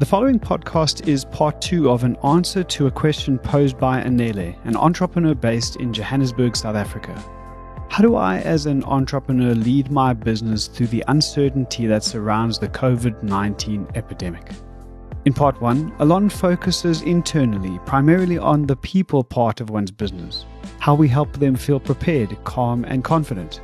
The following podcast is part 2 of an answer to a question posed by Anele, an entrepreneur based in Johannesburg, South Africa. How do I, as an entrepreneur, lead my business through the uncertainty that surrounds the COVID-19 epidemic? In part 1, Allon focuses internally, primarily on the people part of one's business, how we help them feel prepared, calm, and confident,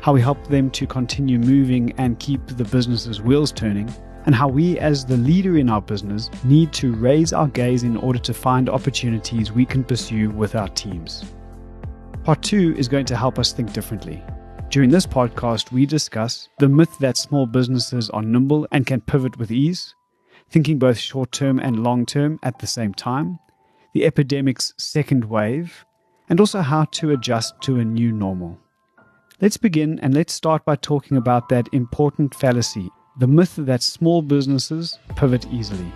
how we help them to continue moving and keep the business's wheels turning, and how we as the leader in our business need to raise our gaze in order to find opportunities we can pursue with our teams. Part 2 is going to help us think differently. During this podcast, we discuss the myth that small businesses are nimble and can pivot with ease, thinking both short-term and long-term at the same time, the epidemic's second wave, and also how to adjust to a new normal. Let's begin, and let's start by talking about that important fallacy, the myth that small businesses pivot easily.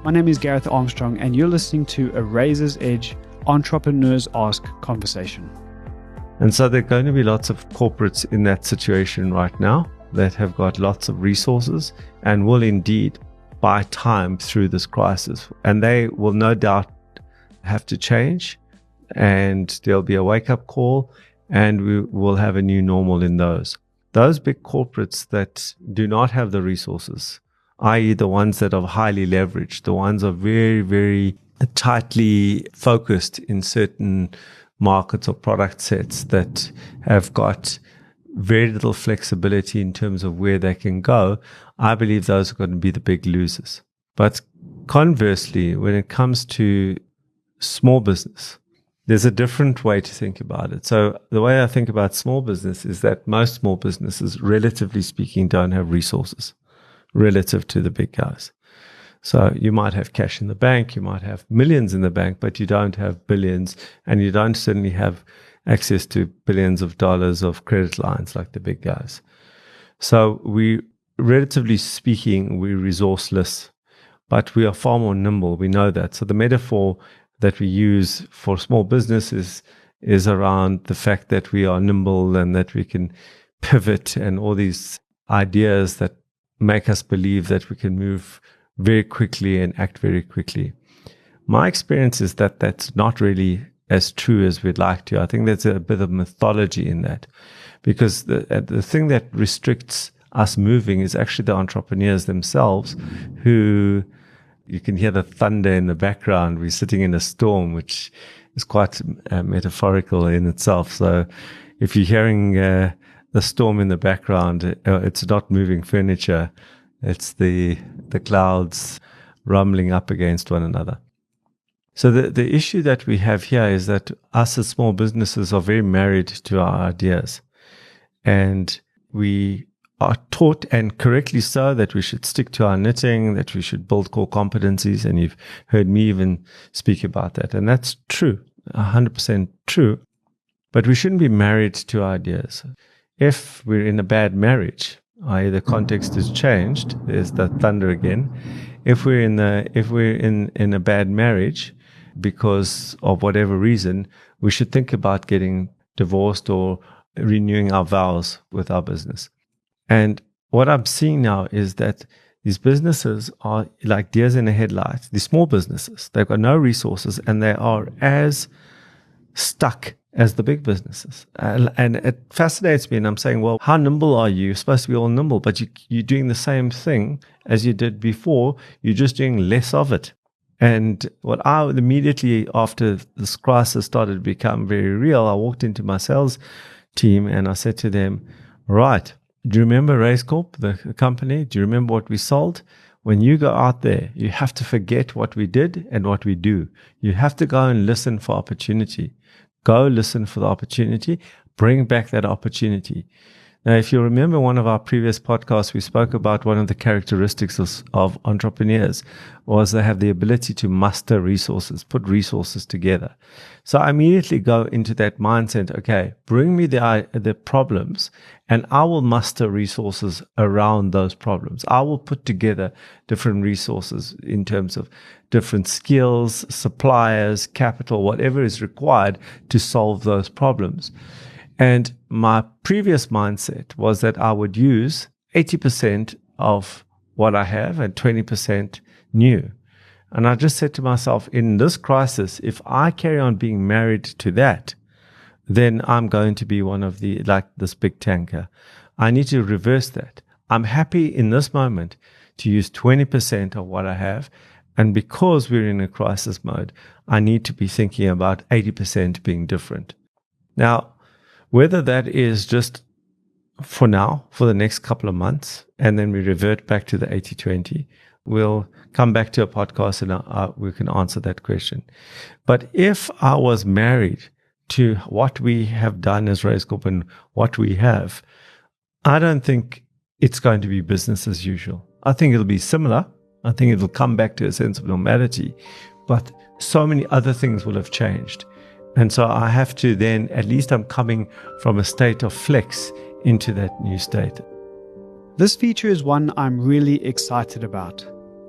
My name is Gareth Armstrong, and you're listening to a Razor's Edge Entrepreneurs Ask conversation. And so there are going to be lots of corporates in that situation right now that have got lots of resources and will indeed buy time through this crisis. And they will no doubt have to change, and there'll be a wake-up call, and we will have a new normal in those. Those big corporates that do not have the resources, i.e. the ones that are highly leveraged, the ones are very, very tightly focused in certain markets or product sets that have got very little flexibility in terms of where they can go, I believe those are going to be the big losers. But conversely, when it comes to small business, there's a different way to think about it. So the way I think about small business is that most small businesses, relatively speaking, don't have resources relative to the big guys. So you might have cash in the bank, you might have millions in the bank, but you don't have billions, and you don't certainly have access to billions of dollars of credit lines like the big guys. So we, relatively speaking, we're resourceless, but we are far more nimble. We know that. So the metaphor that we use for small businesses is around the fact that we are nimble and that we can pivot, and all these ideas that make us believe that we can move very quickly and act very quickly. My experience is that that's not really as true as we'd like to. I think there's a bit of mythology in that, because the thing that restricts us moving is actually the entrepreneurs themselves, who you can hear the thunder in the background. We're sitting in a storm, which is quite metaphorical in itself. So if you're hearing the storm in the background, it's not moving furniture. It's the clouds rumbling up against one another. So the issue that we have here is that us as small businesses are very married to our ideas. And we are taught, and correctly so, that we should stick to our knitting, that we should build core competencies. And you've heard me even speak about that. And that's true, 100% true. But we shouldn't be married to ideas. If we're in a bad marriage, i.e. the context has changed, there's the thunder again. If we're in a bad marriage because of whatever reason, we should think about getting divorced or renewing our vows with our business. And what I'm seeing now is that these businesses are like deers in a headlight. These small businesses, they've got no resources, and they are as stuck as the big businesses. And it fascinates me, and I'm saying, well, how nimble are you? You're supposed to be all nimble, but you're doing the same thing as you did before. You're just doing less of it. And what I immediately after this crisis started to become very real, I walked into my sales team and I said to them, right, do you remember Race Corp, the company? Do you remember what we sold? When you go out there, you have to forget what we did and what we do. You have to go and listen for opportunity. Go listen for the opportunity. Bring back that opportunity. Now, if you remember one of our previous podcasts, we spoke about one of the characteristics of entrepreneurs was they have the ability to muster resources, put resources together. So I immediately go into that mindset, okay, bring me the problems, and I will muster resources around those problems. I will put together different resources in terms of different skills, suppliers, capital, whatever is required to solve those problems. And my previous mindset was that I would use 80% of what I have and 20% new. And I just said to myself, in this crisis, if I carry on being married to that, then I'm going to be one of the, like this big tanker. I need to reverse that. I'm happy in this moment to use 20% of what I have. And because we're in a crisis mode, I need to be thinking about 80% being different. Now, whether that is just for now, for the next couple of months, and then we revert back to the 80-20, we'll come back to a podcast and we can answer that question. But if I was married to what we have done as Raise Corp and what we have, I don't think it's going to be business as usual. I think it'll be similar. I think it'll come back to a sense of normality, but so many other things will have changed. And so I have to then, at least I'm coming from a state of flex into that new state. This feature is one I'm really excited about.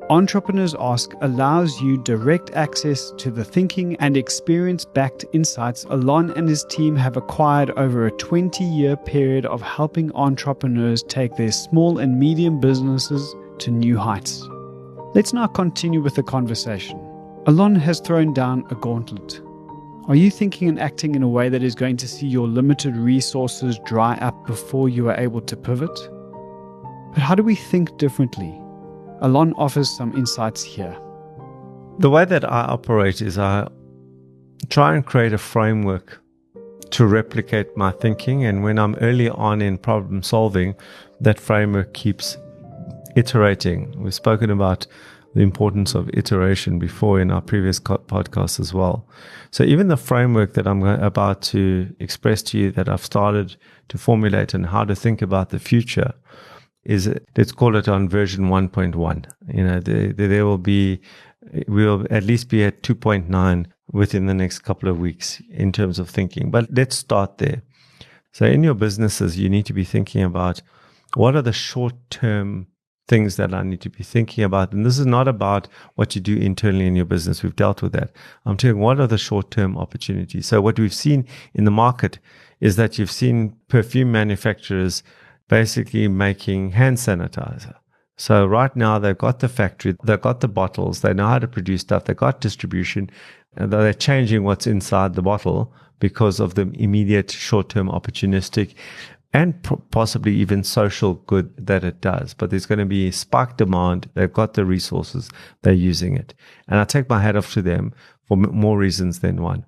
Entrepreneurs Ask allows you direct access to the thinking and experience-backed insights Allon and his team have acquired over a 20-year period of helping entrepreneurs take their small and medium businesses to new heights. Let's now continue with the conversation. Allon has thrown down a gauntlet. Are you thinking and acting in a way that is going to see your limited resources dry up before you are able to pivot? But how do we think differently? Allon offers some insights here. The way that I operate is I try and create a framework to replicate my thinking. And when I'm early on in problem solving, that framework keeps iterating. We've spoken about the importance of iteration before in our previous podcast as well. So even the framework that I'm about to express to you that I've started to formulate and how to think about the future is, let's call it on version 1.1. There will be, we'll at least be at 2.9 within the next couple of weeks in terms of thinking. But let's start there. So in your businesses, you need to be thinking about what are the short-term things that I need to be thinking about. And this is not about what you do internally in your business. We've dealt with that. I'm telling you, what are the short-term opportunities? So what we've seen in the market is that you've seen perfume manufacturers basically making hand sanitizer. So right now they've got the factory, they've got the bottles, they know how to produce stuff, they've got distribution, and they're changing what's inside the bottle because of the immediate short-term opportunistic and possibly even social good that it does. But there's going to be spike demand. They've got the resources. They're using it. And I take my hat off to them for more reasons than one.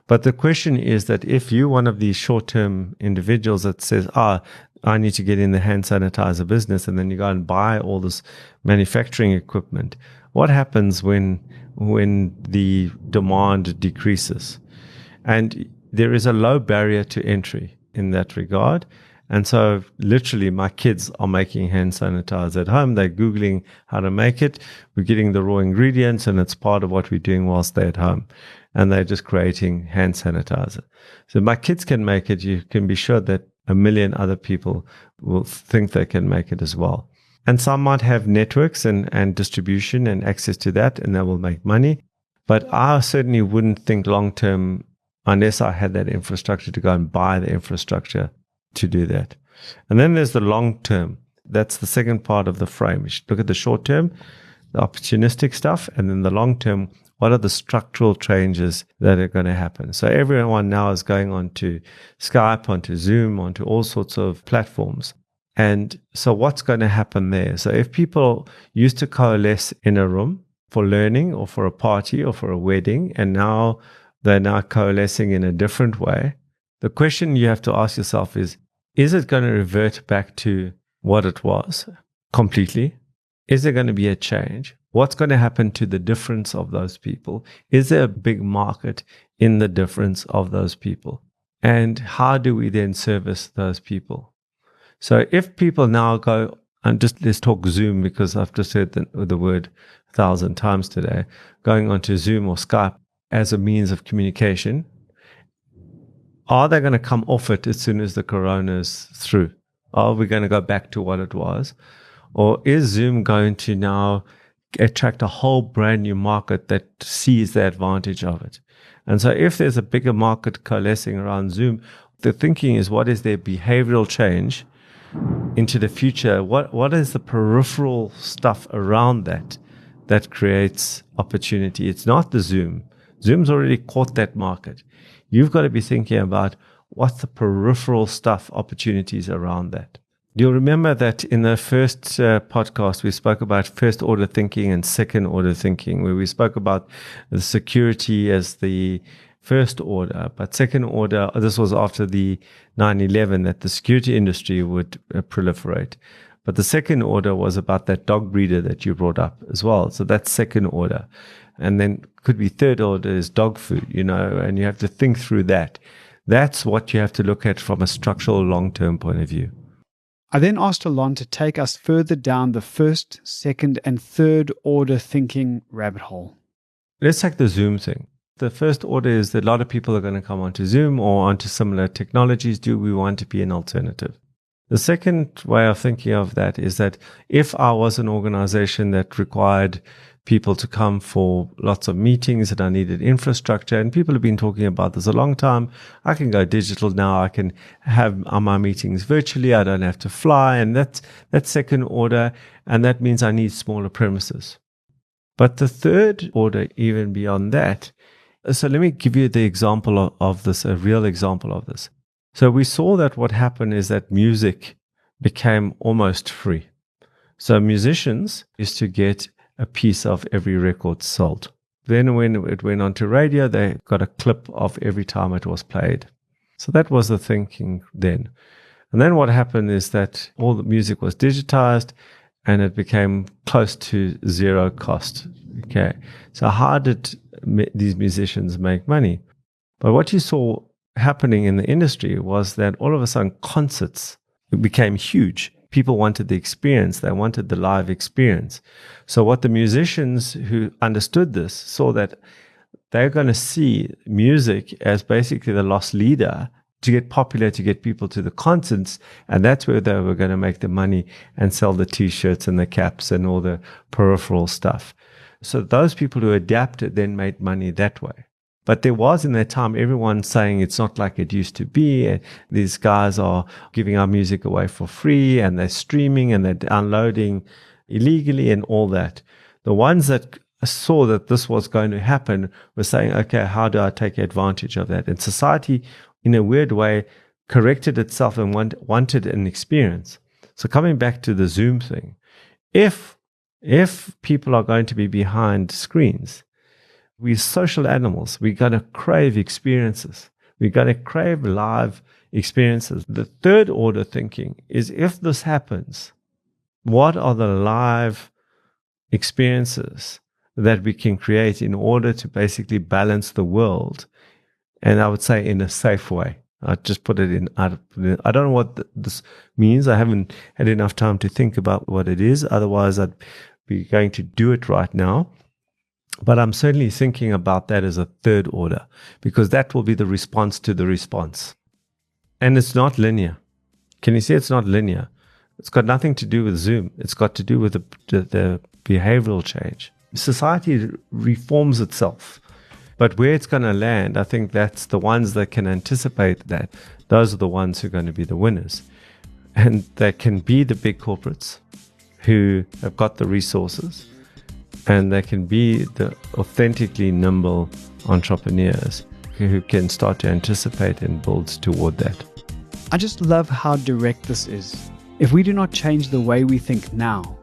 But the question is that if you're one of these short-term individuals that says, I need to get in the hand sanitizer business, and then you go and buy all this manufacturing equipment, what happens when the demand decreases? And there is a low barrier to entry in that regard. And so literally my kids are making hand sanitizer at home. They're Googling how to make it. We're getting the raw ingredients, and it's part of what we're doing whilst they're at home. And they're just creating hand sanitizer. So my kids can make it. You can be sure that 1 million other people will think they can make it as well. And some might have networks and distribution and access to that, and they will make money. But I certainly wouldn't think long-term unless I had that infrastructure to go and buy the infrastructure to do that. And then there's the long term. That's the second part of the frame. You should look at the short term, the opportunistic stuff, and then the long term, what are the structural changes that are going to happen? So everyone now is going on to Skype, onto Zoom, onto all sorts of platforms. And so what's going to happen there? So if people used to coalesce in a room for learning or for a party or for a wedding, and now they're now coalescing in a different way, the question you have to ask yourself is it going to revert back to what it was completely? Is there going to be a change? What's going to happen to the difference of those people? Is there a big market in the difference of those people? And how do we then service those people? So if people now go, and just let's talk Zoom, because I've just heard the word 1,000 times today, going onto Zoom or Skype as a means of communication, are they going to come off it as soon as the corona is through? Are we going to go back to what it was? Or is Zoom going to now attract a whole brand new market that sees the advantage of it? And so if there's a bigger market coalescing around Zoom, the thinking is, what is their behavioral change into the future? What is the peripheral stuff around that that creates opportunity. It's not the Zoom. Zoom's already caught that market. You've got to be thinking about what's the peripheral stuff, opportunities around that. You'll remember that in the first podcast, we spoke about first order thinking and second order thinking, where we spoke about the security as the first order, but second order, this was after the 9/11, that the security industry would proliferate. But the second order was about that dog breeder that you brought up as well. So that's second order. And then could be third order is dog food, and you have to think through that. That's what you have to look at from a structural long-term point of view. I then asked Allon to take us further down the first, second, and third order thinking rabbit hole. Let's take the Zoom thing. The first order is that a lot of people are going to come onto Zoom or onto similar technologies. Do we want to be an alternative? The second way of thinking of that is that if I was an organization that required people to come for lots of meetings and I needed infrastructure, and people have been talking about this a long time, I can go digital now. I can have my meetings virtually. I don't have to fly. And that's second order. And that means I need smaller premises. But the third order, even beyond that, so let me give you the example of this, a real example of this. So we saw that what happened is that music became almost free. So musicians used to get a piece of every record sold. Then when it went on to radio, they got a clip of every time it was played. So that was the thinking then. And then what happened is that all the music was digitized and it became close to zero cost. Okay. So how did these musicians make money? But what you saw happening in the industry was that all of a sudden concerts became huge. People wanted the experience. They wanted the live experience. So what the musicians who understood this saw that they're going to see music as basically the loss leader to get popular, to get people to the concerts. And that's where they were going to make the money and sell the T-shirts and the caps and all the peripheral stuff. So those people who adapted then made money that way. But there was in that time everyone saying it's not like it used to be. These guys are giving our music away for free and they're streaming and they're downloading illegally and all that. The ones that saw that this was going to happen were saying, okay, how do I take advantage of that? And society, in a weird way, corrected itself and wanted an experience. So coming back to the Zoom thing, if people are going to be behind screens, we're social animals. We're going to crave experiences. We're going to crave live experiences. The third order thinking is, if this happens, what are the live experiences that we can create in order to basically balance the world? And I would say in a safe way. I just put it in. I don't know what this means. I haven't had enough time to think about what it is. Otherwise, I'd be going to do it right now. But I'm certainly thinking about that as a third order, because that will be the response to the response. And it's not linear. Can you see it's not linear? It's got nothing to do with Zoom. It's got to do with the behavioral change. Society reforms itself. But where it's going to land, I think that's the ones that can anticipate that. Those are the ones who are going to be the winners. And they can be the big corporates who have got the resources. And they can be the authentically nimble entrepreneurs who can start to anticipate and build toward that. I just love how direct this is. If we do not change the way we think now,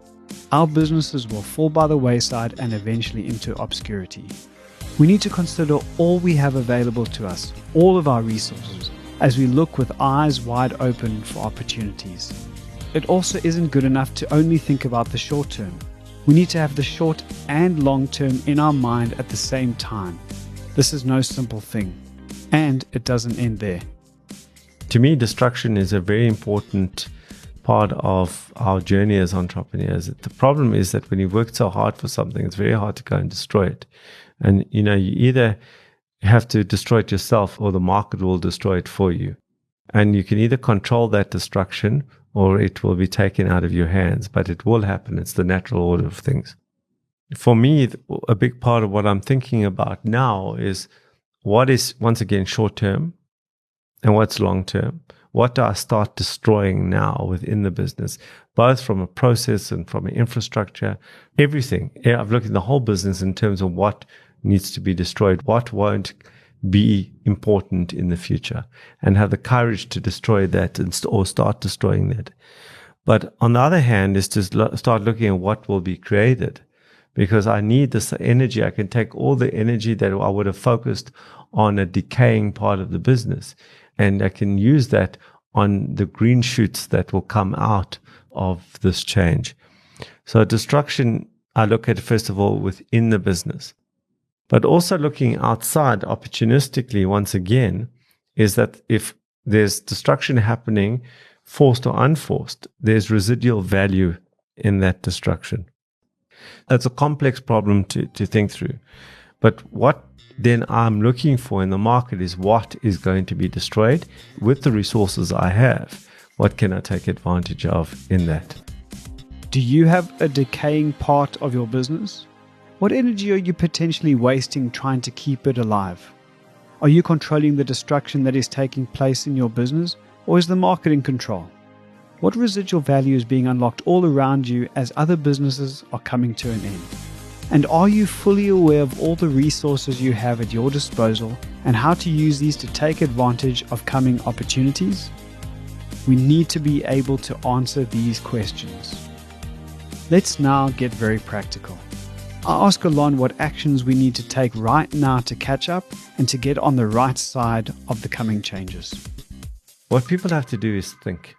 our businesses will fall by the wayside and eventually into obscurity. We need to consider all we have available to us, all of our resources, as we look with eyes wide open for opportunities. It also isn't good enough to only think about the short term. We need to have the short and long term in our mind at the same time. This is no simple thing, and it doesn't end there. To me, destruction is a very important part of our journey as entrepreneurs. The problem is that when you've worked so hard for something, it's very hard to go and destroy it. And, you either have to destroy it yourself or the market will destroy it for you. And you can either control that destruction or it will be taken out of your hands, but it will happen. It's the natural order of things. For me, a big part of what I'm thinking about now is what is, once again, short term and what's long term. what do I start destroying now within the business, both from a process and from an infrastructure, everything. I've looked at the whole business in terms of what needs to be destroyed, what won't be important in the future, and have the courage to destroy that or start destroying that. But on the other hand, is to start looking at what will be created, because I need this energy. I can take all the energy that I would have focused on a decaying part of the business, and I can use that on the green shoots that will come out of this change. So destruction, I look at first of all within the business, but also looking outside opportunistically once again, is that if there's destruction happening, forced or unforced, there's residual value in that destruction. That's a complex problem to think through. But what then I'm looking for in the market is what is going to be destroyed with the resources I have. What can I take advantage of in that? Do you have a decaying part of your business? What energy are you potentially wasting trying to keep it alive? Are you controlling the destruction that is taking place in your business, or is the market in control? What residual value is being unlocked all around you as other businesses are coming to an end? And are you fully aware of all the resources you have at your disposal and how to use these to take advantage of coming opportunities? We need to be able to answer these questions. Let's now get very practical. I ask Allon what actions we need to take right now to catch up and to get on the right side of the coming changes. What people have to do is think.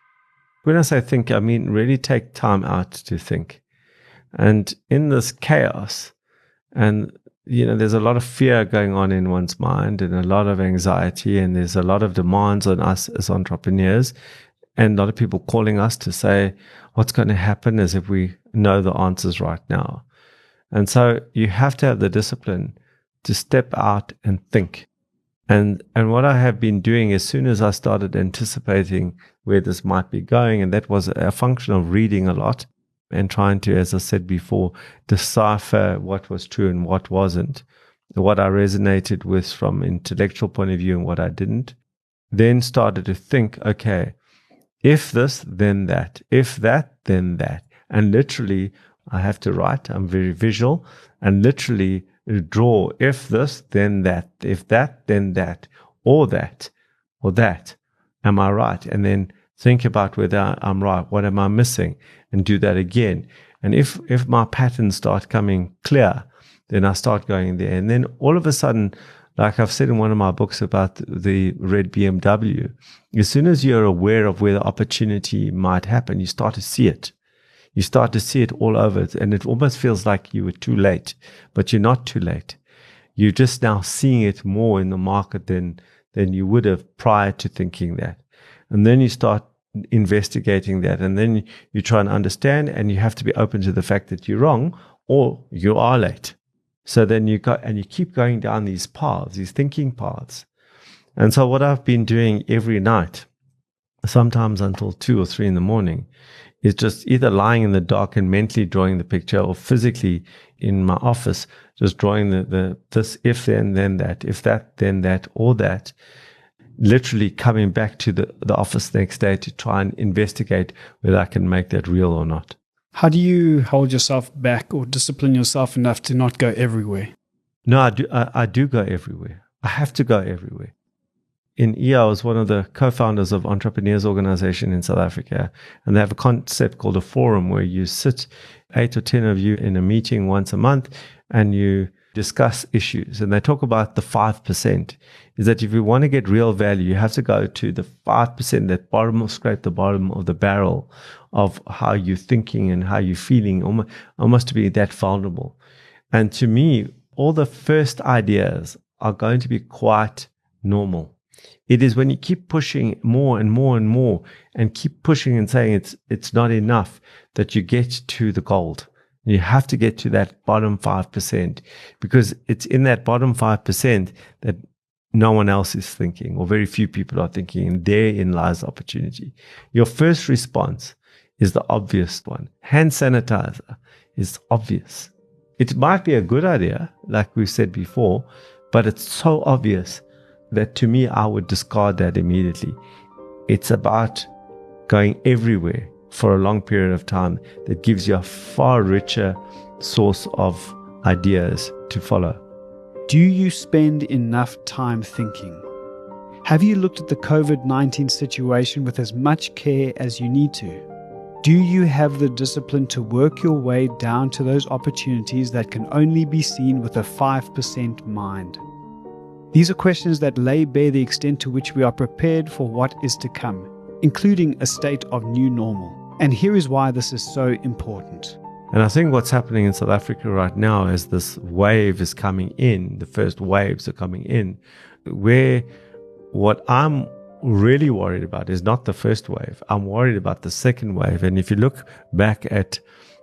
When I say think, I mean really take time out to think. And in this chaos, and there's a lot of fear going on in one's mind and a lot of anxiety, and there's a lot of demands on us as entrepreneurs, and a lot of people calling us to say what's going to happen as if we know the answers right now. And so you have to have the discipline to step out and think. And what I have been doing as soon as I started anticipating where this might be going, and that was a function of reading a lot and trying to, as I said before, decipher what was true and what wasn't, what I resonated with from an intellectual point of view and what I didn't, then started to think, okay, if this, then that, if that, then that. And literally, I have to write, I'm very visual, and literally draw, if this, then that, if that, then that, or that, or that. Am I right? And then think about whether I'm right. What am I missing? And do that again. And if my patterns start coming clear, then I start going there. And then all of a sudden, like I've said in one of my books about the red BMW, as soon as you're aware of where the opportunity might happen, you start to see it. You start to see it all over it, and it almost feels like you were too late, but you're not too late. You're just now seeing it more in the market than you would have prior to thinking that. And then you start investigating that, and then you try and understand, and you have to be open to the fact that you're wrong or you are late. So then you go and you keep going down these paths, these thinking paths. And so what I've been doing every night, sometimes until 2 or 3 in the morning, is just either lying in the dark and mentally drawing the picture, or physically in my office, just drawing this if then that, if that then that, or that, literally coming back to the office the next day to try and investigate whether I can make that real or not. How do you hold yourself back or discipline yourself enough to not go everywhere? No, I do go everywhere. I have to go everywhere. In I was one of the co-founders of Entrepreneurs Organization in South Africa, and they have a concept called a forum where you sit 8 or 10 of you in a meeting once a month and you discuss issues. And they talk about the 5%, is that if you want to get real value, you have to go to the 5%, that scrape the bottom of the barrel of how you're thinking and how you're feeling, almost to be that vulnerable. And to me, all the first ideas are going to be quite normal. It is when you keep pushing more and more and more and keep pushing and saying it's not enough that you get to the gold. You have to get to that bottom 5%, because it's in that bottom 5% that no one else is thinking, or very few people are thinking, and therein lies the opportunity. Your first response is the obvious one. Hand sanitizer is obvious. It might be a good idea, like we said before, but it's so obvious that to me, I would discard that immediately. It's about going everywhere for a long period of time that gives you a far richer source of ideas to follow. Do you spend enough time thinking? Have you looked at the COVID-19 situation with as much care as you need to? Do you have the discipline to work your way down to those opportunities that can only be seen with a 5% mind? These are questions that lay bare the extent to which we are prepared for what is to come, including a state of new normal. And here is why this is so important. And I think what's happening in South Africa right now is this wave is coming in, the first waves are coming in, where what I'm really worried about is not the first wave. I'm worried about the second wave. And if you look back at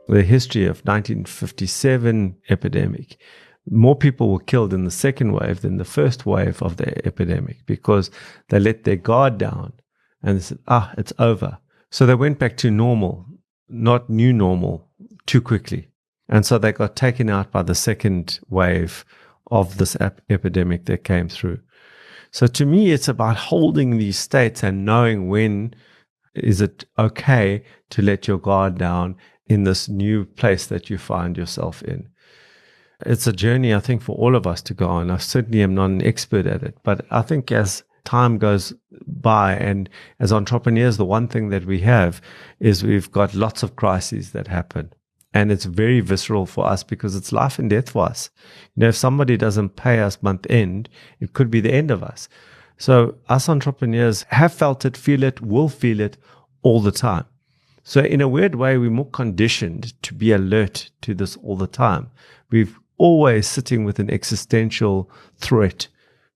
the history of 1957 epidemic, more people were killed in the second wave than the first wave of the epidemic because they let their guard down and they said, it's over. So they went back to normal, not new normal, too quickly. And so they got taken out by the second wave of this epidemic that came through. So to me, it's about holding these states and knowing when is it okay to let your guard down in this new place that you find yourself in. It's a journey, I think, for all of us to go on. I certainly am not an expert at it, but I think as time goes by and as entrepreneurs, the one thing that we have is we've got lots of crises that happen. And it's very visceral for us because it's life and death for us. If somebody doesn't pay us month end, it could be the end of us. So us entrepreneurs have felt it, feel it, will feel it all the time. So in a weird way, we're more conditioned to be alert to this all the time. We're always sitting with an existential threat,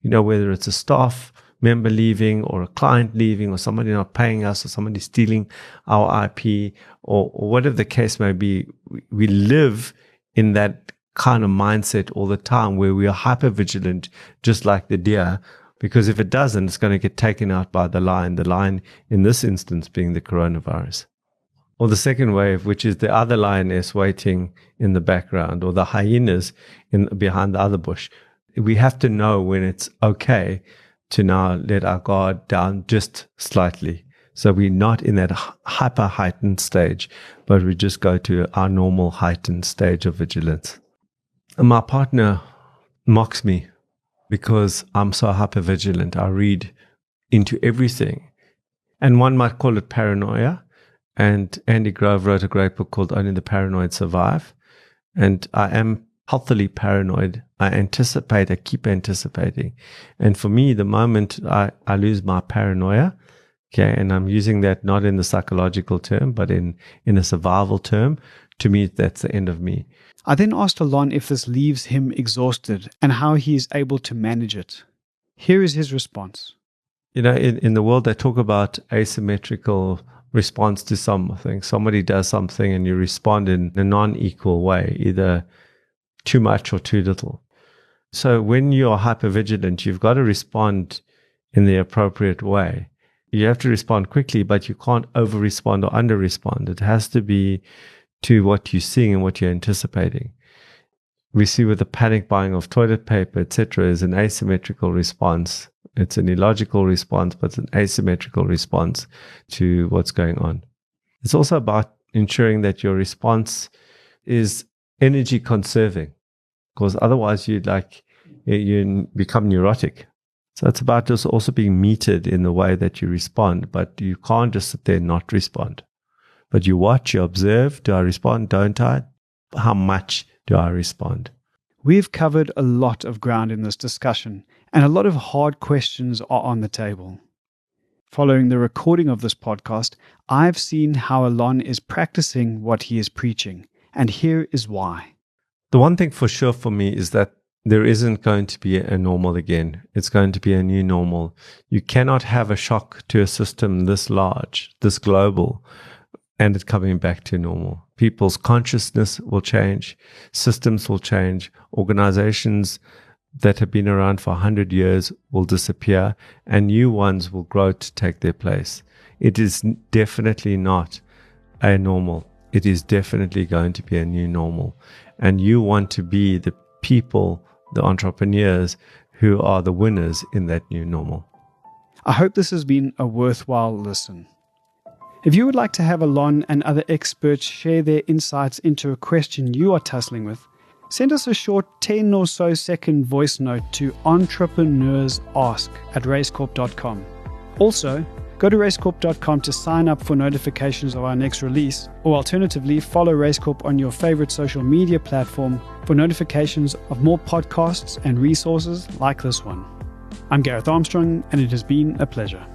whether it's a staff member leaving or a client leaving or somebody not paying us or somebody stealing our IP or whatever the case may be. We live in that kind of mindset all the time where we are hyper vigilant, just like the deer, because if it doesn't, it's going to get taken out by the lion in this instance being the coronavirus. Or the second wave, which is the other lioness waiting in the background, or the hyenas behind the other bush. We have to know when it's okay to now let our guard down just slightly. So we're not in that hyper heightened stage, but we just go to our normal heightened stage of vigilance. And my partner mocks me because I'm so hyper vigilant. I read into everything. And one might call it paranoia. And Andy Grove wrote a great book called Only the Paranoid Survive. And I am healthily paranoid. I keep anticipating. And for me, the moment I lose my paranoia, okay, and I'm using that not in the psychological term, but in a survival term, to me, that's the end of me. I then asked Allon if this leaves him exhausted and how he is able to manage it. Here is his response. In the world, they talk about asymmetrical response to something. Somebody does something and you respond in a non-equal way, either too much or too little. So when you are hypervigilant, you've got to respond in the appropriate way. You have to respond quickly, but you can't over-respond or under-respond. It has to be to what you're seeing and what you're anticipating. We see with the panic buying of toilet paper, etc., is an asymmetrical response. It's an illogical response, but it's an asymmetrical response to what's going on. It's also about ensuring that your response is energy conserving, because otherwise you become neurotic. So it's about just also being metered in the way that you respond, but you can't just sit there and not respond. But you watch, you observe. Do I respond? Don't I? How much do I respond? We've covered a lot of ground in this discussion, and a lot of hard questions are on the table. Following the recording of this podcast, I've seen how Allon is practicing what he is preaching, and here is why. The one thing for sure for me is that there isn't going to be a normal again. It's going to be a new normal. You cannot have a shock to a system this large, this global, and it coming back to normal. People's consciousness will change, systems will change, organizations that have been around for 100 years will disappear, and new ones will grow to take their place. It is definitely not a normal. It is definitely going to be a new normal. And you want to be the people, the entrepreneurs who are the winners in that new normal. I hope this has been a worthwhile listen. If you would like to have Allon and other experts share their insights into a question you are tussling with, send us a short 10 or so second voice note to entrepreneursask@racecorp.com. Also, go to racecorp.com to sign up for notifications of our next release, or alternatively, follow Racecorp on your favorite social media platform for notifications of more podcasts and resources like this one. I'm Gareth Armstrong, and it has been a pleasure.